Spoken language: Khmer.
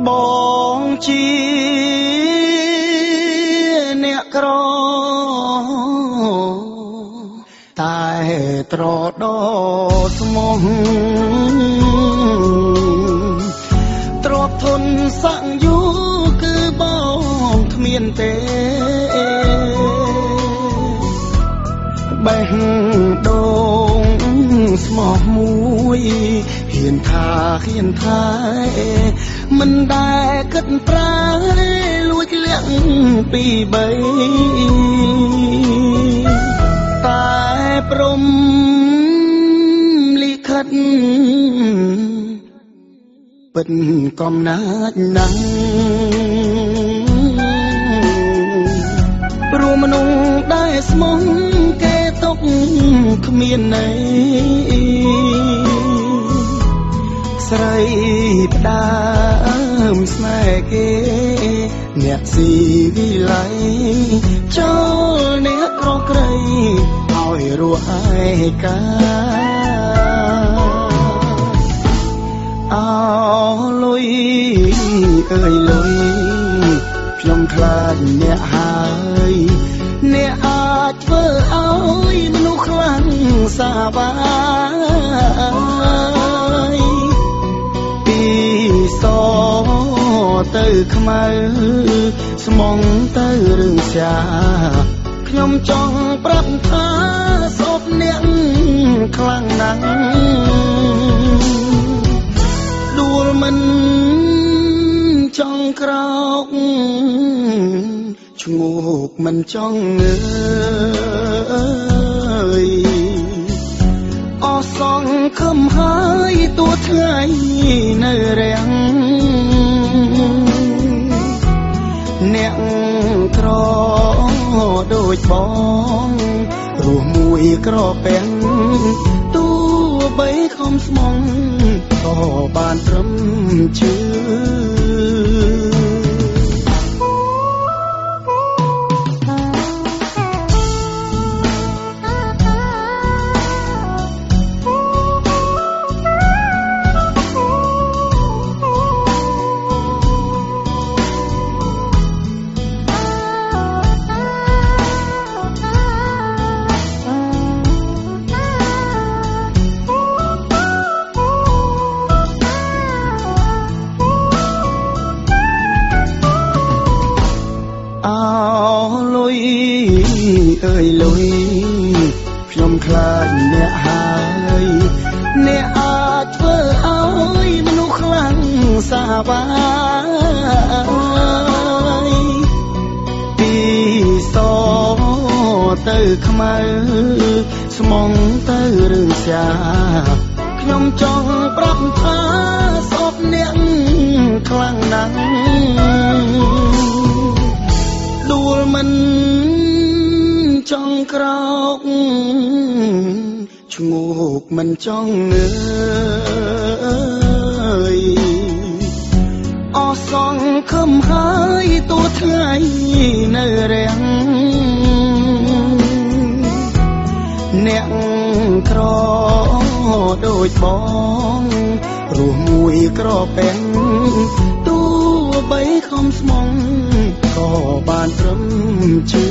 បងជាអ្នកក្រតែត្រដោស្មោះទ្របធនសង្យុគឺបងគ្មានទេបេះដូងស្មោះមួយហ៊ានថាមិនដែលគិតប្រាលួចលាក់ពីបីតែព្រមលិខិតពិតកំណាចណាស់ព្រោះមនុស្សដែលស្មោះគេຕົកគ្មានន័យស្រីផ្ដើមស្នេហ៍គេអ្នកស៊ីវិល័យចូលអ្នកក្រក្រៃឲ្យរស់ឯកាអោលុយអើយលុយខ្ញុំខ្លាចអ្នកហើយអ្នកអាចធ្វើឲ្យមនុស្សខ្លាំងសាបាយពីសទៅខ្មៅស្មងទៅរឿងសាខ្ញុំចង់ប្រាប់ថាសពអ្នកខ្លាំងណាស់ដួលមិនចង់ក្រោកឈ្ងោកមិនចង់ងើយអសងខំហើយទួថ្ងៃនៅរាំងអ្នកក្រដូចបងរស់មួយក្រពេងទោះបីខំស្មងក៏បានត្រឹមជឿអើយលុយខ្ញុំខ្លាចអ្នកហើយអ្នកអាចធ្វើឲ្យមនុស្សខ្លាំងសាបាយពីសទៅខ្មៅស្មងទៅរឿងសាខ្ញុំចង់ប្រាប់ថាសពអ្នកខ្លាំងណាស់ដួលមិនចង់ក្រោកឈ្ងោកមិនចង់ងើយអសងខំហើយទួថ្ងៃនៅរាំងអ្នកក្រដូចបងរស់មួយក្រពេងទោះបីខំស្មងក៏បានត្រឹមជឿ